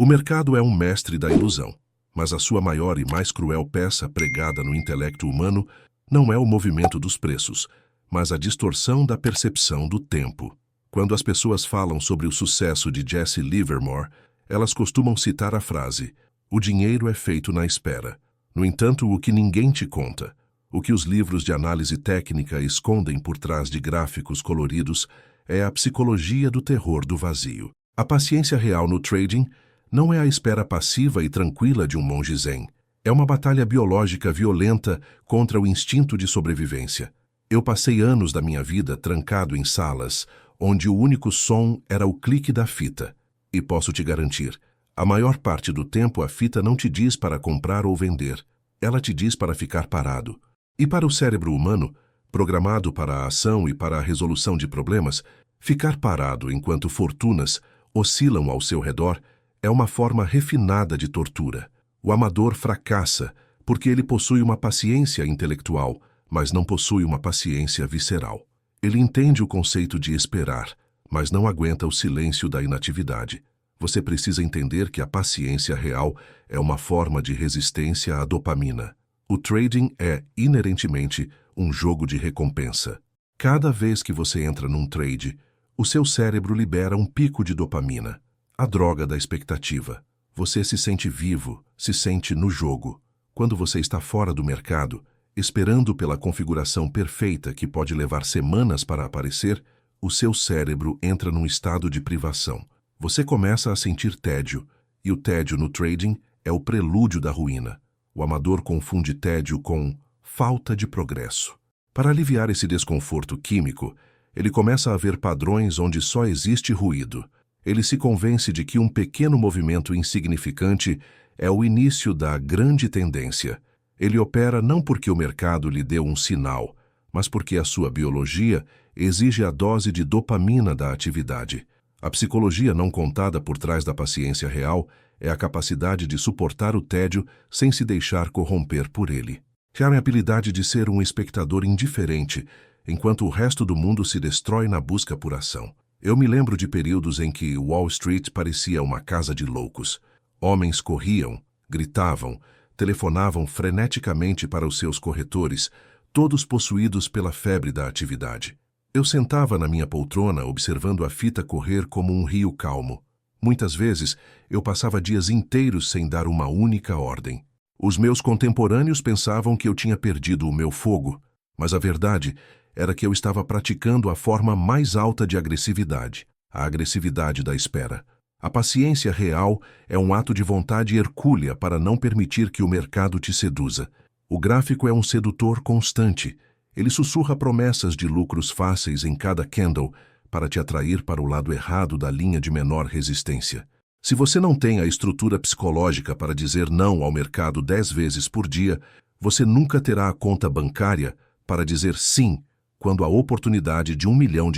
O mercado é um mestre da ilusão, mas a sua maior e mais cruel peça pregada no intelecto humano não é o movimento dos preços, mas a distorção da percepção do tempo. Quando as pessoas falam sobre o sucesso de Jesse Livermore, elas costumam citar a frase: "O dinheiro é feito na espera". No entanto, o que ninguém te conta, o que os livros de análise técnica escondem por trás de gráficos coloridos, é a psicologia do terror do vazio. A paciência real no trading não é a espera passiva e tranquila de um monge zen. É uma batalha biológica violenta contra o instinto de sobrevivência. Eu passei anos da minha vida trancado em salas, onde o único som era o clique da fita. E posso te garantir, a maior parte do tempo a fita não te diz para comprar ou vender. Ela te diz para ficar parado. E para o cérebro humano, programado para a ação e para a resolução de problemas, ficar parado enquanto fortunas oscilam ao seu redor é uma forma refinada de tortura. O amador fracassa porque ele possui uma paciência intelectual, mas não possui uma paciência visceral. Ele entende o conceito de esperar, mas não aguenta o silêncio da inatividade. Você precisa entender que a paciência real é uma forma de resistência à dopamina. O trading é, inerentemente, um jogo de recompensa. Cada vez que você entra num trade, o seu cérebro libera um pico de dopamina, a droga da expectativa. Você se sente vivo, se sente no jogo. Quando você está fora do mercado, esperando pela configuração perfeita que pode levar semanas para aparecer, o seu cérebro entra num estado de privação. Você começa a sentir tédio, e o tédio no trading é o prelúdio da ruína. O amador confunde tédio com falta de progresso. Para aliviar esse desconforto químico, ele começa a ver padrões onde só existe ruído. Ele se convence de que um pequeno movimento insignificante é o início da grande tendência. Ele opera não porque o mercado lhe deu um sinal, mas porque a sua biologia exige a dose de dopamina da atividade. A psicologia não contada por trás da paciência real é a capacidade de suportar o tédio sem se deixar corromper por ele. É a habilidade de ser um espectador indiferente, enquanto o resto do mundo se destrói na busca por ação. Eu me lembro de períodos em que Wall Street parecia uma casa de loucos. Homens corriam, gritavam, telefonavam freneticamente para os seus corretores, todos possuídos pela febre da atividade. Eu sentava na minha poltrona observando a fita correr como um rio calmo. Muitas vezes, eu passava dias inteiros sem dar uma única ordem. Os meus contemporâneos pensavam que eu tinha perdido o meu fogo, mas a verdade era que eu estava praticando a forma mais alta de agressividade, a agressividade da espera. A paciência real é um ato de vontade hercúlea para não permitir que o mercado te seduza. O gráfico é um sedutor constante. Ele sussurra promessas de lucros fáceis em cada candle para te atrair para o lado errado da linha de menor resistência. Se você não tem a estrutura psicológica para dizer não ao mercado 10 vezes por dia, você nunca terá a conta bancária para dizer sim quando a oportunidade de R$1 milhão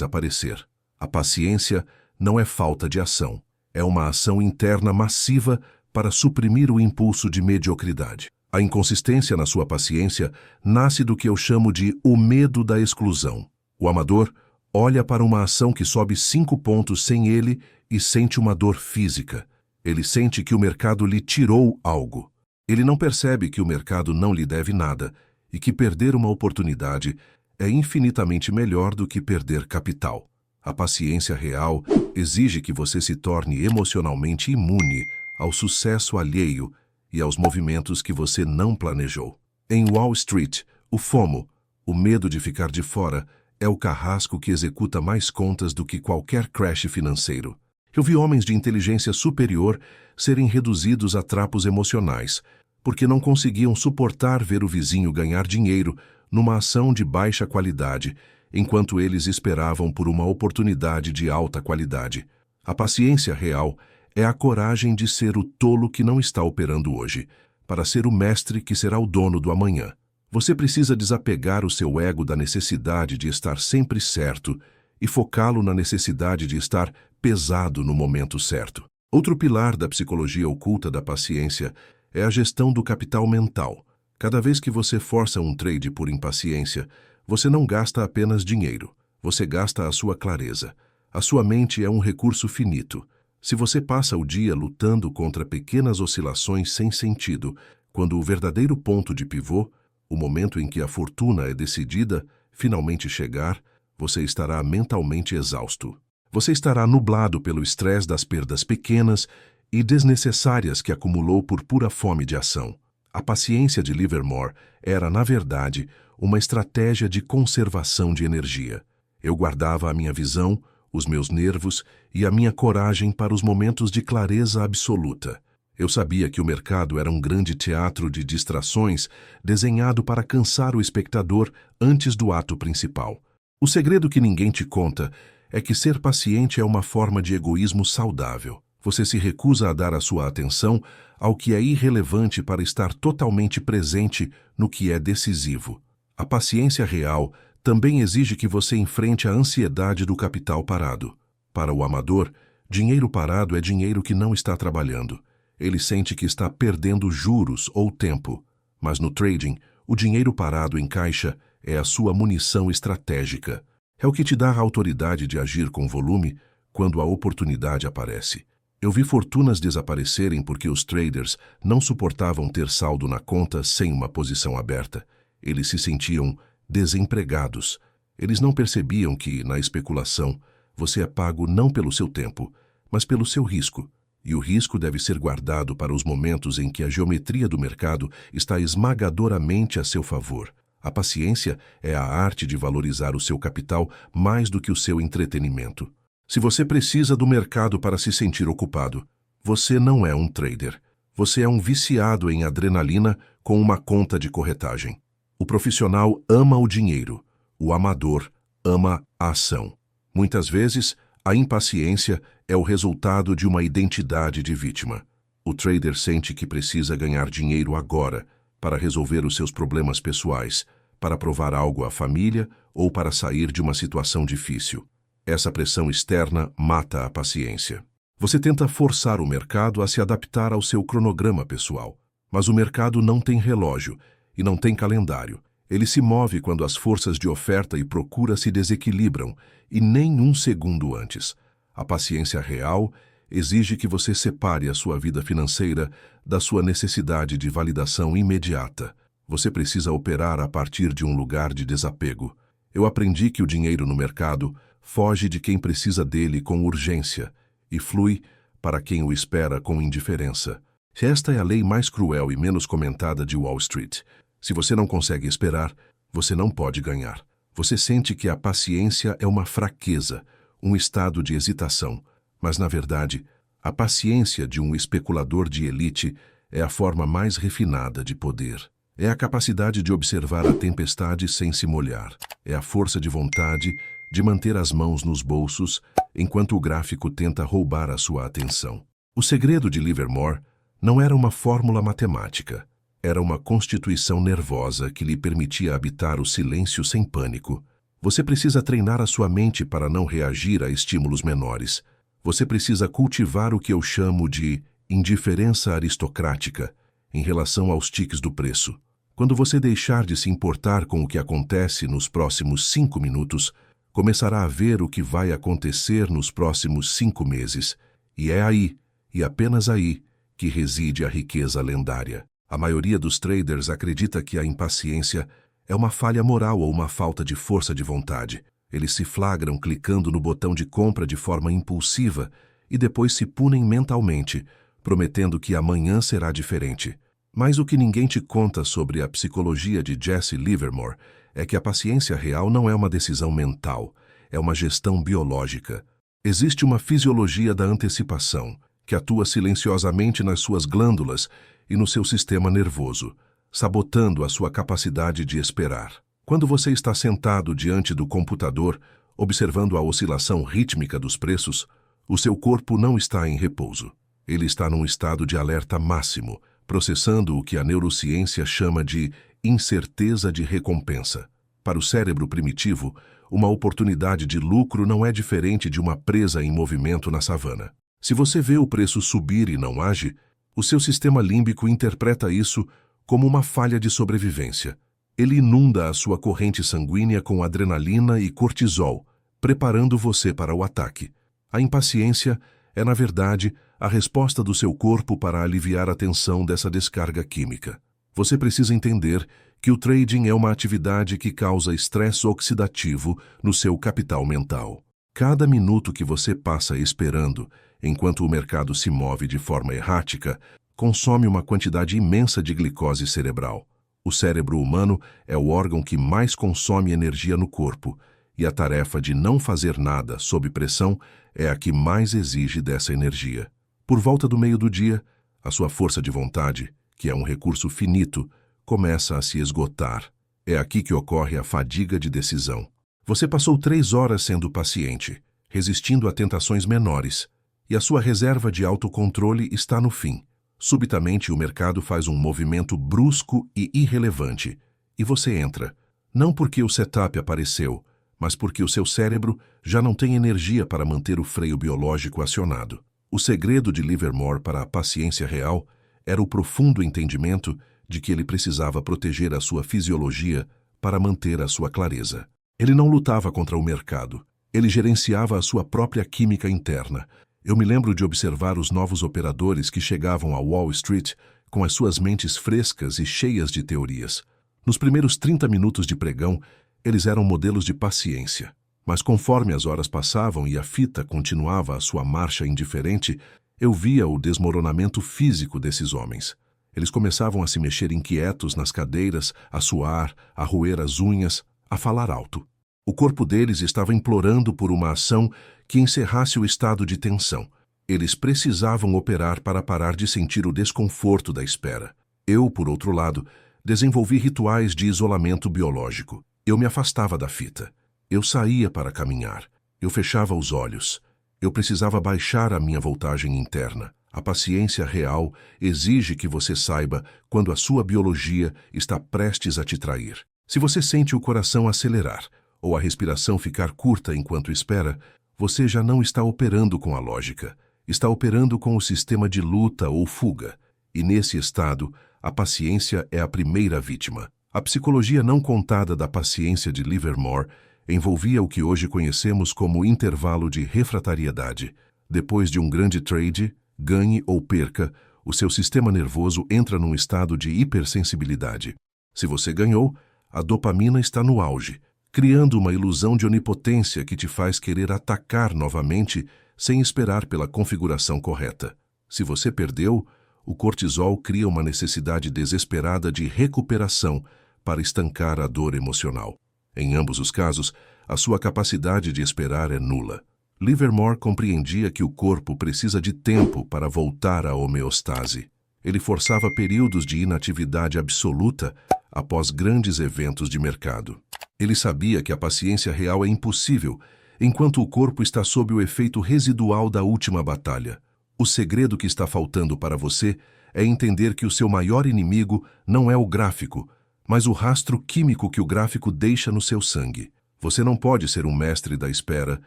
aparecer. A paciência não é falta de ação, é uma ação interna massiva para suprimir o impulso de mediocridade. A inconsistência na sua paciência nasce do que eu chamo de o medo da exclusão. O amador olha para uma ação que sobe 5 pontos sem ele e sente uma dor física. Ele sente que o mercado lhe tirou algo. Ele não percebe que o mercado não lhe deve nada e que perder uma oportunidade é infinitamente melhor do que perder capital. A paciência real exige que você se torne emocionalmente imune ao sucesso alheio e aos movimentos que você não planejou. Em Wall Street, o FOMO, o medo de ficar de fora, é o carrasco que executa mais contas do que qualquer crash financeiro. Eu vi homens de inteligência superior serem reduzidos a trapos emocionais, porque não conseguiam suportar ver o vizinho ganhar dinheiro numa ação de baixa qualidade, enquanto eles esperavam por uma oportunidade de alta qualidade. A paciência real é a coragem de ser o tolo que não está operando hoje, para ser o mestre que será o dono do amanhã. Você precisa desapegar o seu ego da necessidade de estar sempre certo e focá-lo na necessidade de estar pesado no momento certo. Outro pilar da psicologia oculta da paciência é a gestão do capital mental. Cada vez que você força um trade por impaciência, você não gasta apenas dinheiro, você gasta a sua clareza. A sua mente é um recurso finito. Se você passa o dia lutando contra pequenas oscilações sem sentido, quando o verdadeiro ponto de pivô, o momento em que a fortuna é decidida, finalmente chegar, você estará mentalmente exausto. Você estará nublado pelo estresse das perdas pequenas e desnecessárias que acumulou por pura fome de ação. A paciência de Livermore era, na verdade, uma estratégia de conservação de energia. Eu guardava a minha visão, os meus nervos e a minha coragem para os momentos de clareza absoluta. Eu sabia que o mercado era um grande teatro de distrações desenhado para cansar o espectador antes do ato principal. O segredo que ninguém te conta é que ser paciente é uma forma de egoísmo saudável. Você se recusa a dar a sua atenção ao que é irrelevante para estar totalmente presente no que é decisivo. A paciência real também exige que você enfrente a ansiedade do capital parado. Para o amador, dinheiro parado é dinheiro que não está trabalhando. Ele sente que está perdendo juros ou tempo. Mas no trading, o dinheiro parado em caixa é a sua munição estratégica. É o que te dá a autoridade de agir com volume quando a oportunidade aparece. Eu vi fortunas desaparecerem porque os traders não suportavam ter saldo na conta sem uma posição aberta. Eles se sentiam desempregados. Eles não percebiam que, na especulação, você é pago não pelo seu tempo, mas pelo seu risco. E o risco deve ser guardado para os momentos em que a geometria do mercado está esmagadoramente a seu favor. A paciência é a arte de valorizar o seu capital mais do que o seu entretenimento. Se você precisa do mercado para se sentir ocupado, você não é um trader. Você é um viciado em adrenalina com uma conta de corretagem. O profissional ama o dinheiro. O amador ama a ação. Muitas vezes, a impaciência é o resultado de uma identidade de vítima. O trader sente que precisa ganhar dinheiro agora para resolver os seus problemas pessoais, para provar algo à família ou para sair de uma situação difícil. Essa pressão externa mata a paciência. Você tenta forçar o mercado a se adaptar ao seu cronograma pessoal, mas o mercado não tem relógio e não tem calendário. Ele se move quando as forças de oferta e procura se desequilibram e nem um segundo antes. A paciência real exige que você separe a sua vida financeira da sua necessidade de validação imediata. Você precisa operar a partir de um lugar de desapego. Eu aprendi que o dinheiro no mercado foge de quem precisa dele com urgência e flui para quem o espera com indiferença. Esta é a lei mais cruel e menos comentada de Wall Street. Se você não consegue esperar, você não pode ganhar. Você sente que a paciência é uma fraqueza, um estado de hesitação. Mas, na verdade, a paciência de um especulador de elite é a forma mais refinada de poder. É a capacidade de observar a tempestade sem se molhar. É a força de vontade de manter as mãos nos bolsos enquanto o gráfico tenta roubar a sua atenção. O segredo de Livermore não era uma fórmula matemática. Era uma constituição nervosa que lhe permitia habitar o silêncio sem pânico. Você precisa treinar a sua mente para não reagir a estímulos menores. Você precisa cultivar o que eu chamo de indiferença aristocrática em relação aos tiques do preço. Quando você deixar de se importar com o que acontece nos próximos 5 minutos, começará a ver o que vai acontecer nos próximos 5 meses. E é aí, e apenas aí, que reside a riqueza lendária. A maioria dos traders acredita que a impaciência é uma falha moral ou uma falta de força de vontade. Eles se flagram clicando no botão de compra de forma impulsiva e depois se punem mentalmente, prometendo que amanhã será diferente. Mas o que ninguém te conta sobre a psicologia de Jesse Livermore é que a paciência real não é uma decisão mental, é uma gestão biológica. Existe uma fisiologia da antecipação, que atua silenciosamente nas suas glândulas e no seu sistema nervoso, sabotando a sua capacidade de esperar. Quando você está sentado diante do computador, observando a oscilação rítmica dos preços, o seu corpo não está em repouso. Ele está num estado de alerta máximo, processando o que a neurociência chama de incerteza de recompensa. Para o cérebro primitivo, uma oportunidade de lucro não é diferente de uma presa em movimento na savana. Se você vê o preço subir e não age, o seu sistema límbico interpreta isso como uma falha de sobrevivência. Ele inunda a sua corrente sanguínea com adrenalina e cortisol, preparando você para o ataque. A impaciência É, na verdade, a resposta do seu corpo para aliviar a tensão dessa descarga química. Você precisa entender que o trading é uma atividade que causa estresse oxidativo no seu capital mental. Cada minuto que você passa esperando, enquanto o mercado se move de forma errática, consome uma quantidade imensa de glicose cerebral. O cérebro humano é o órgão que mais consome energia no corpo, e a tarefa de não fazer nada sob pressão é a que mais exige dessa energia. Por volta do meio do dia, a sua força de vontade, que é um recurso finito, começa a se esgotar. É aqui que ocorre a fadiga de decisão. Você passou 3 horas sendo paciente, resistindo a tentações menores, e a sua reserva de autocontrole está no fim. Subitamente, o mercado faz um movimento brusco e irrelevante, e você entra, não porque o setup apareceu, mas porque o seu cérebro já não tem energia para manter o freio biológico acionado. O segredo de Livermore para a paciência real era o profundo entendimento de que ele precisava proteger a sua fisiologia para manter a sua clareza. Ele não lutava contra o mercado, ele gerenciava a sua própria química interna. Eu me lembro de observar os novos operadores que chegavam a Wall Street com as suas mentes frescas e cheias de teorias. Nos primeiros 30 minutos de pregão, eles eram modelos de paciência. Mas conforme as horas passavam e a fita continuava a sua marcha indiferente, eu via o desmoronamento físico desses homens. Eles começavam a se mexer inquietos nas cadeiras, a suar, a roer as unhas, a falar alto. O corpo deles estava implorando por uma ação que encerrasse o estado de tensão. Eles precisavam operar para parar de sentir o desconforto da espera. Eu, por outro lado, desenvolvi rituais de isolamento biológico. Eu me afastava da fita. Eu saía para caminhar. Eu fechava os olhos. Eu precisava baixar a minha voltagem interna. A paciência real exige que você saiba quando a sua biologia está prestes a te trair. Se você sente o coração acelerar, ou a respiração ficar curta enquanto espera, você já não está operando com a lógica, está operando com o sistema de luta ou fuga. E nesse estado, a paciência é a primeira vítima. A psicologia não contada da paciência de Livermore envolvia o que hoje conhecemos como intervalo de refratariedade. Depois de um grande trade, ganhe ou perca, o seu sistema nervoso entra num estado de hipersensibilidade. Se você ganhou, a dopamina está no auge, criando uma ilusão de onipotência que te faz querer atacar novamente sem esperar pela configuração correta. Se você perdeu, o cortisol cria uma necessidade desesperada de recuperação para estancar a dor emocional. Em ambos os casos, a sua capacidade de esperar é nula. Livermore compreendia que o corpo precisa de tempo para voltar à homeostase. Ele forçava períodos de inatividade absoluta após grandes eventos de mercado. Ele sabia que a paciência real é impossível enquanto o corpo está sob o efeito residual da última batalha. O segredo que está faltando para você é entender que o seu maior inimigo não é o gráfico, mas o rastro químico que o gráfico deixa no seu sangue. Você não pode ser um mestre da espera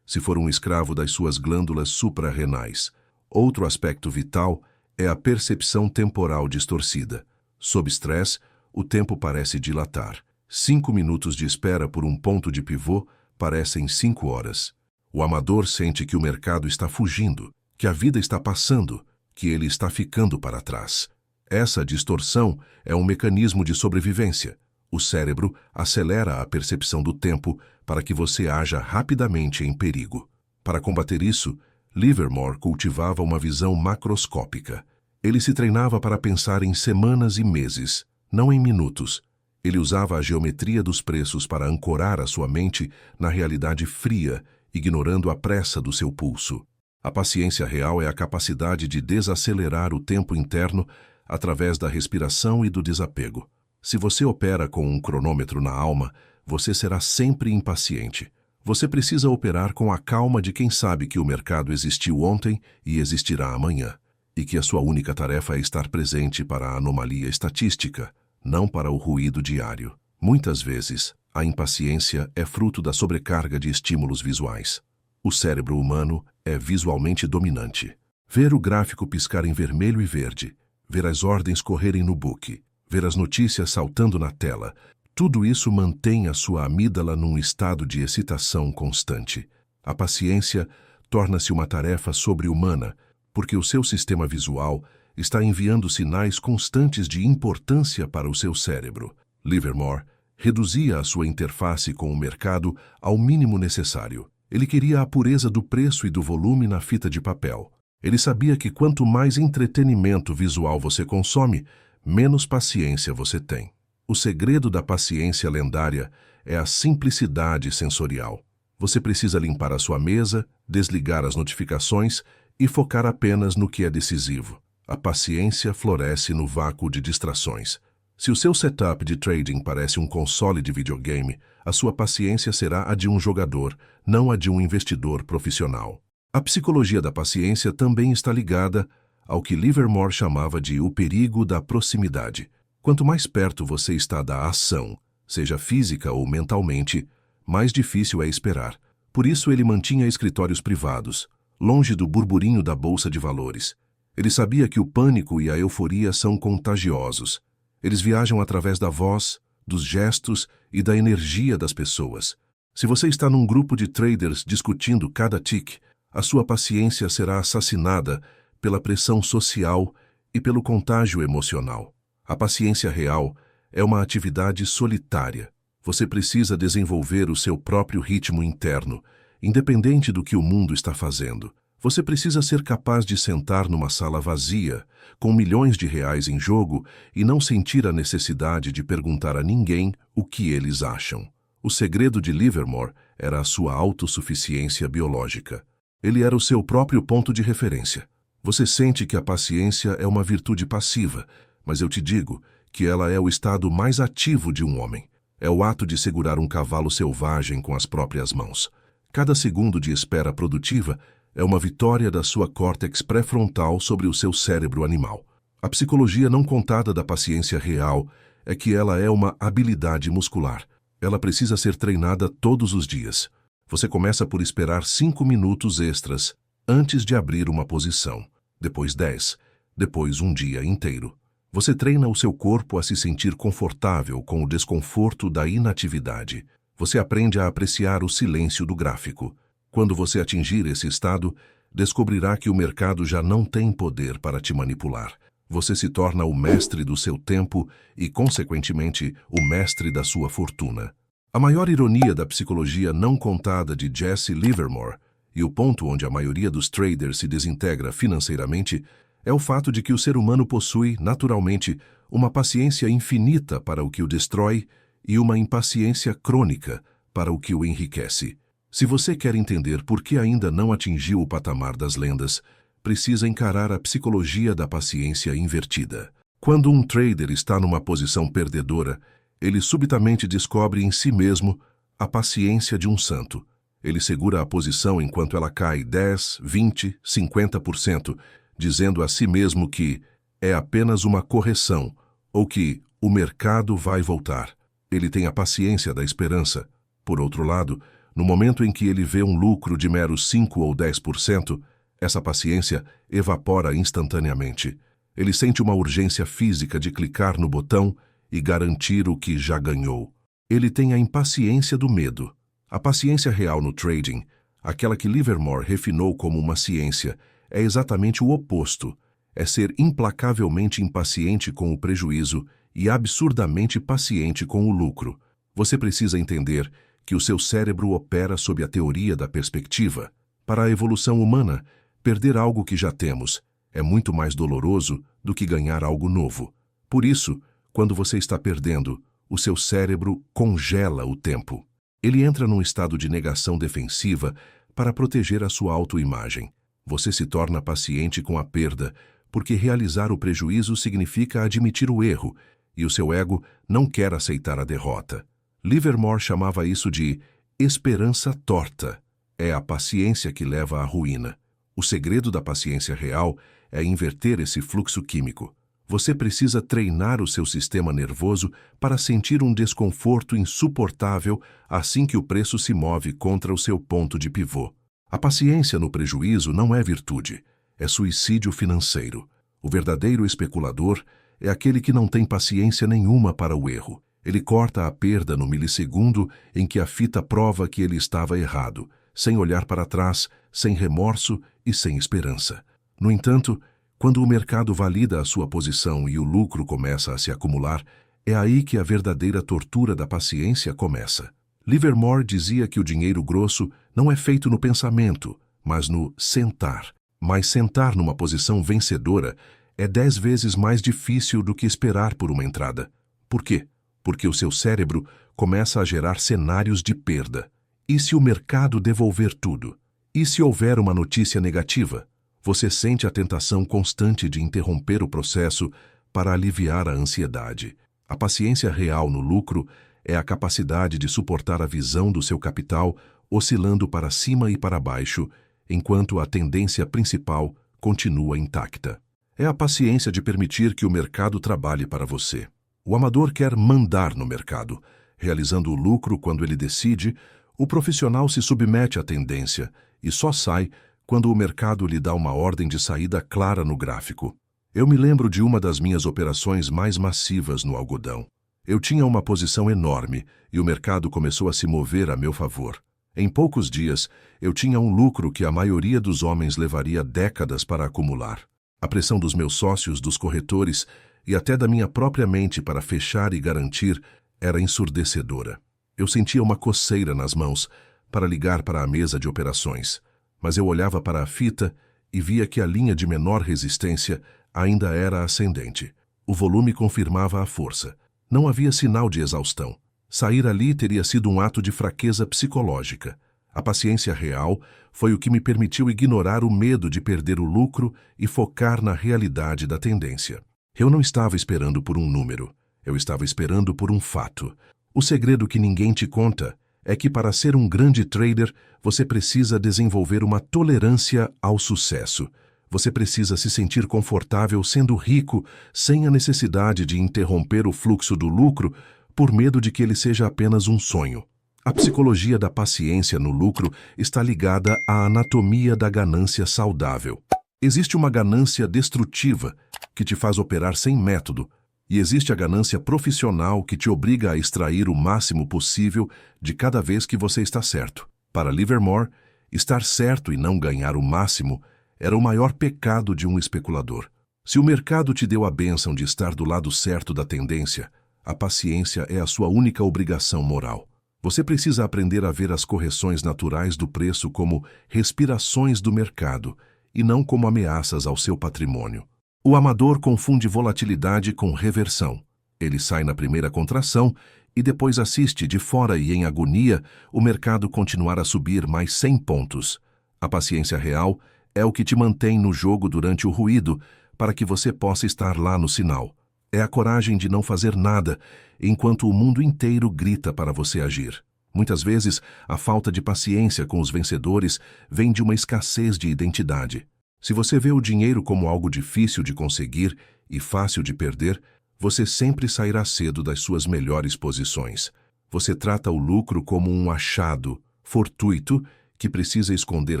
se for um escravo das suas glândulas suprarrenais. Outro aspecto vital é a percepção temporal distorcida. Sob estresse, o tempo parece dilatar. 5 minutos de espera por um ponto de pivô parecem 5 horas. O amador sente que o mercado está fugindo, que a vida está passando, que ele está ficando para trás. Essa distorção é um mecanismo de sobrevivência. O cérebro acelera a percepção do tempo para que você haja rapidamente em perigo. Para combater isso, Livermore cultivava uma visão macroscópica. Ele se treinava para pensar em semanas e meses, não em minutos. Ele usava a geometria dos preços para ancorar a sua mente na realidade fria, ignorando a pressa do seu pulso. A paciência real é a capacidade de desacelerar o tempo interno através da respiração e do desapego. Se você opera com um cronômetro na alma, você será sempre impaciente. Você precisa operar com a calma de quem sabe que o mercado existiu ontem e existirá amanhã, e que a sua única tarefa é estar presente para a anomalia estatística, não para o ruído diário. Muitas vezes, a impaciência é fruto da sobrecarga de estímulos visuais. O cérebro humano é visualmente dominante. Ver o gráfico piscar em vermelho e verde, ver as ordens correrem no book, ver as notícias saltando na tela, tudo isso mantém a sua amígdala num estado de excitação constante. A paciência torna-se uma tarefa sobre-humana, porque o seu sistema visual está enviando sinais constantes de importância para o seu cérebro. Livermore reduzia a sua interface com o mercado ao mínimo necessário. Ele queria a pureza do preço e do volume na fita de papel. Ele sabia que quanto mais entretenimento visual você consome, menos paciência você tem. O segredo da paciência lendária é a simplicidade sensorial. Você precisa limpar a sua mesa, desligar as notificações e focar apenas no que é decisivo. A paciência floresce no vácuo de distrações. Se o seu setup de trading parece um console de videogame, a sua paciência será a de um jogador, não a de um investidor profissional. A psicologia da paciência também está ligada ao que Livermore chamava de o perigo da proximidade. Quanto mais perto você está da ação, seja física ou mentalmente, mais difícil é esperar. Por isso ele mantinha escritórios privados, longe do burburinho da bolsa de valores. Ele sabia que o pânico e a euforia são contagiosos. Eles viajam através da voz, dos gestos e da energia das pessoas. Se você está num grupo de traders discutindo cada tique, a sua paciência será assassinada pela pressão social e pelo contágio emocional. A paciência real é uma atividade solitária. Você precisa desenvolver o seu próprio ritmo interno, independente do que o mundo está fazendo. Você precisa ser capaz de sentar numa sala vazia, com milhões de reais em jogo, e não sentir a necessidade de perguntar a ninguém o que eles acham. O segredo de Livermore era a sua autossuficiência biológica. Ele era o seu próprio ponto de referência. Você sente que a paciência é uma virtude passiva, mas eu te digo que ela é o estado mais ativo de um homem. É o ato de segurar um cavalo selvagem com as próprias mãos. Cada segundo de espera produtiva é uma vitória da sua córtex pré-frontal sobre o seu cérebro animal. A psicologia não contada da paciência real é que ela é uma habilidade muscular. Ela precisa ser treinada todos os dias. Você começa por esperar 5 minutos extras antes de abrir uma posição, depois 10, depois um dia inteiro. Você treina o seu corpo a se sentir confortável com o desconforto da inatividade. Você aprende a apreciar o silêncio do gráfico. Quando você atingir esse estado, descobrirá que o mercado já não tem poder para te manipular. Você se torna o mestre do seu tempo e, consequentemente, o mestre da sua fortuna. A maior ironia da psicologia não contada de Jesse Livermore, e o ponto onde a maioria dos traders se desintegra financeiramente, é o fato de que o ser humano possui, naturalmente, uma paciência infinita para o que o destrói e uma impaciência crônica para o que o enriquece. Se você quer entender por que ainda não atingiu o patamar das lendas, precisa encarar a psicologia da paciência invertida. Quando um trader está numa posição perdedora, ele subitamente descobre em si mesmo a paciência de um santo. Ele segura a posição enquanto ela cai 10, 20, 50%, dizendo a si mesmo que é apenas uma correção ou que o mercado vai voltar. Ele tem a paciência da esperança. Por outro lado, no momento em que ele vê um lucro de meros 5 ou 10%, essa paciência evapora instantaneamente. Ele sente uma urgência física de clicar no botão e garantir o que já ganhou. Ele tem a impaciência do medo. A paciência real no trading, aquela que Livermore refinou como uma ciência, é exatamente o oposto. É ser implacavelmente impaciente com o prejuízo e absurdamente paciente com o lucro. Você precisa entender que o seu cérebro opera sob a teoria da perspectiva. Para a evolução humana, perder algo que já temos é muito mais doloroso do que ganhar algo novo. Por isso, quando você está perdendo, o seu cérebro congela o tempo. Ele entra num estado de negação defensiva para proteger a sua autoimagem. Você se torna paciente com a perda, porque realizar o prejuízo significa admitir o erro, e o seu ego não quer aceitar a derrota. Livermore chamava isso de esperança torta. É a paciência que leva à ruína. O segredo da paciência real é inverter esse fluxo químico. Você precisa treinar o seu sistema nervoso para sentir um desconforto insuportável assim que o preço se move contra o seu ponto de pivô. A paciência no prejuízo não é virtude, é suicídio financeiro. O verdadeiro especulador é aquele que não tem paciência nenhuma para o erro. Ele corta a perda no milissegundo em que a fita prova que ele estava errado, sem olhar para trás, sem remorso e sem esperança. No entanto, quando o mercado valida a sua posição e o lucro começa a se acumular, é aí que a verdadeira tortura da paciência começa. Livermore dizia que o dinheiro grosso não é feito no pensamento, mas no sentar. Mas sentar numa posição vencedora é 10 vezes mais difícil do que esperar por uma entrada. Por quê? Porque o seu cérebro começa a gerar cenários de perda. E se o mercado devolver tudo? E se houver uma notícia negativa? Você sente a tentação constante de interromper o processo para aliviar a ansiedade. A paciência real no lucro é a capacidade de suportar a visão do seu capital oscilando para cima e para baixo, enquanto a tendência principal continua intacta. É a paciência de permitir que o mercado trabalhe para você. O amador quer mandar no mercado, realizando o lucro quando ele decide. O profissional se submete à tendência e só sai quando o mercado lhe dá uma ordem de saída clara no gráfico. Eu me lembro de uma das minhas operações mais massivas no algodão. Eu tinha uma posição enorme e o mercado começou a se mover a meu favor. Em poucos dias, eu tinha um lucro que a maioria dos homens levaria décadas para acumular. A pressão dos meus sócios, dos corretores e até da minha própria mente para fechar e garantir era ensurdecedora. Eu sentia uma coceira nas mãos para ligar para a mesa de operações, mas eu olhava para a fita e via que a linha de menor resistência ainda era ascendente. O volume confirmava a força. Não havia sinal de exaustão. Sair ali teria sido um ato de fraqueza psicológica. A paciência real foi o que me permitiu ignorar o medo de perder o lucro e focar na realidade da tendência. Eu não estava esperando por um número. Eu estava esperando por um fato. O segredo que ninguém te conta é que para ser um grande trader, você precisa desenvolver uma tolerância ao sucesso. Você precisa se sentir confortável sendo rico, sem a necessidade de interromper o fluxo do lucro por medo de que ele seja apenas um sonho. A psicologia da paciência no lucro está ligada à anatomia da ganância saudável. Existe uma ganância destrutiva, que te faz operar sem método, e existe a ganância profissional que te obriga a extrair o máximo possível de cada vez que você está certo. Para Livermore, estar certo e não ganhar o máximo era o maior pecado de um especulador. Se o mercado te deu a bênção de estar do lado certo da tendência, a paciência é a sua única obrigação moral. Você precisa aprender a ver as correções naturais do preço como respirações do mercado e não como ameaças ao seu patrimônio. O amador confunde volatilidade com reversão. Ele sai na primeira contração e depois assiste de fora e em agonia o mercado continuar a subir mais 100 pontos. A paciência real é o que te mantém no jogo durante o ruído para que você possa estar lá no sinal. É a coragem de não fazer nada enquanto o mundo inteiro grita para você agir. Muitas vezes, a falta de paciência com os vencedores vem de uma escassez de identidade. Se você vê o dinheiro como algo difícil de conseguir e fácil de perder, você sempre sairá cedo das suas melhores posições. Você trata o lucro como um achado fortuito que precisa esconder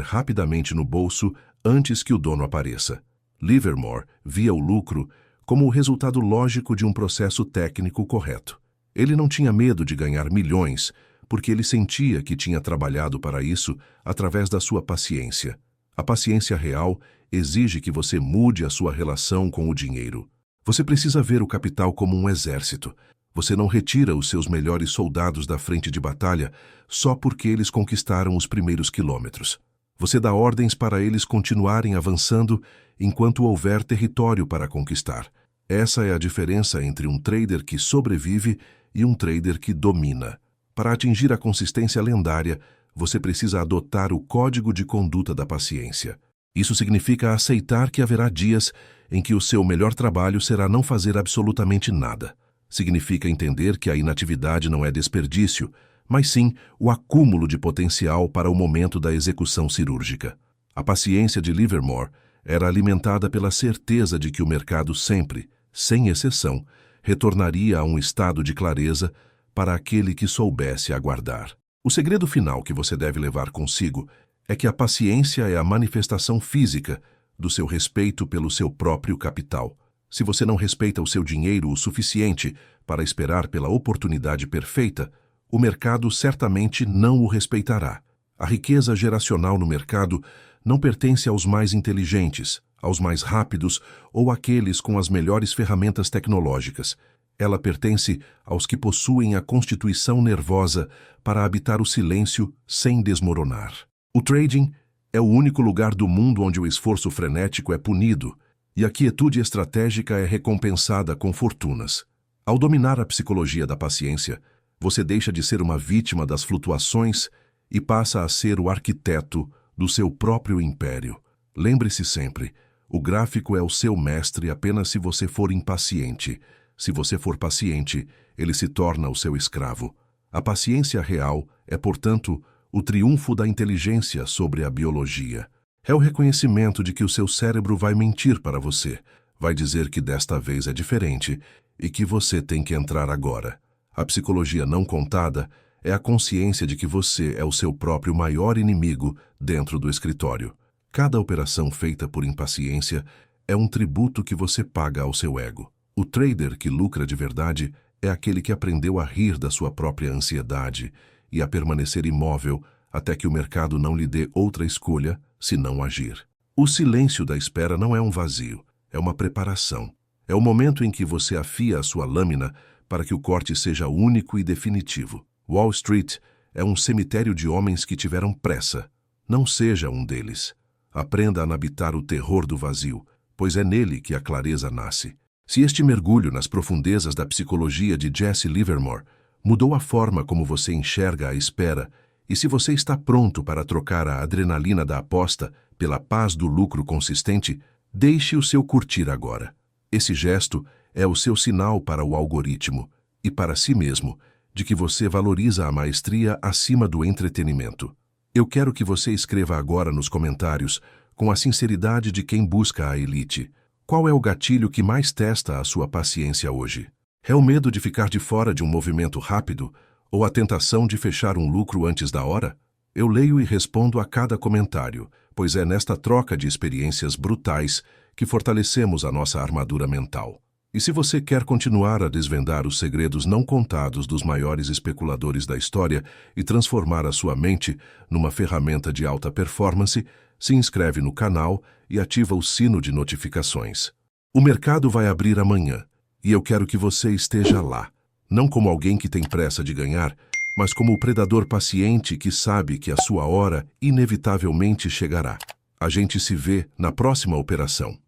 rapidamente no bolso antes que o dono apareça. Livermore via o lucro como o resultado lógico de um processo técnico correto. Ele não tinha medo de ganhar milhões, porque ele sentia que tinha trabalhado para isso através da sua paciência. A paciência real exige que você mude a sua relação com o dinheiro. Você precisa ver o capital como um exército. Você não retira os seus melhores soldados da frente de batalha só porque eles conquistaram os primeiros quilômetros. Você dá ordens para eles continuarem avançando enquanto houver território para conquistar. Essa é a diferença entre um trader que sobrevive e um trader que domina. Para atingir a consistência lendária, você precisa adotar o código de conduta da paciência. Isso significa aceitar que haverá dias em que o seu melhor trabalho será não fazer absolutamente nada. Significa entender que a inatividade não é desperdício, mas sim o acúmulo de potencial para o momento da execução cirúrgica. A paciência de Livermore era alimentada pela certeza de que o mercado sempre, sem exceção, retornaria a um estado de clareza para aquele que soubesse aguardar. O segredo final que você deve levar consigo é que a paciência é a manifestação física do seu respeito pelo seu próprio capital. Se você não respeita o seu dinheiro o suficiente para esperar pela oportunidade perfeita, o mercado certamente não o respeitará. A riqueza geracional no mercado não pertence aos mais inteligentes, aos mais rápidos ou àqueles com as melhores ferramentas tecnológicas. Ela pertence aos que possuem a constituição nervosa para habitar o silêncio sem desmoronar. O trading é o único lugar do mundo onde o esforço frenético é punido e a quietude estratégica é recompensada com fortunas. Ao dominar a psicologia da paciência, você deixa de ser uma vítima das flutuações e passa a ser o arquiteto do seu próprio império. Lembre-se sempre, o gráfico é o seu mestre apenas se você for impaciente. Se você for paciente, ele se torna o seu escravo. A paciência real é, portanto, o triunfo da inteligência sobre a biologia. É o reconhecimento de que o seu cérebro vai mentir para você, vai dizer que desta vez é diferente e que você tem que entrar agora. A psicologia não contada é a consciência de que você é o seu próprio maior inimigo dentro do escritório. Cada operação feita por impaciência é um tributo que você paga ao seu ego. O trader que lucra de verdade é aquele que aprendeu a rir da sua própria ansiedade e a permanecer imóvel até que o mercado não lhe dê outra escolha senão agir. O silêncio da espera não é um vazio, é uma preparação. É o momento em que você afia a sua lâmina para que o corte seja único e definitivo. Wall Street é um cemitério de homens que tiveram pressa. Não seja um deles. Aprenda a habitar o terror do vazio, pois é nele que a clareza nasce. Se este mergulho nas profundezas da psicologia de Jesse Livermore mudou a forma como você enxerga a espera, e se você está pronto para trocar a adrenalina da aposta pela paz do lucro consistente, deixe o seu curtir agora. Esse gesto é o seu sinal para o algoritmo e para si mesmo de que você valoriza a maestria acima do entretenimento. Eu quero que você escreva agora nos comentários, com a sinceridade de quem busca a elite, qual é o gatilho que mais testa a sua paciência hoje? É o medo de ficar de fora de um movimento rápido ou a tentação de fechar um lucro antes da hora? Eu leio e respondo a cada comentário, pois é nesta troca de experiências brutais que fortalecemos a nossa armadura mental. E se você quer continuar a desvendar os segredos não contados dos maiores especuladores da história e transformar a sua mente numa ferramenta de alta performance, se inscreve no canal e ativa o sino de notificações. O mercado vai abrir amanhã, e eu quero que você esteja lá, não como alguém que tem pressa de ganhar, mas como o predador paciente que sabe que a sua hora inevitavelmente chegará. A gente se vê na próxima operação.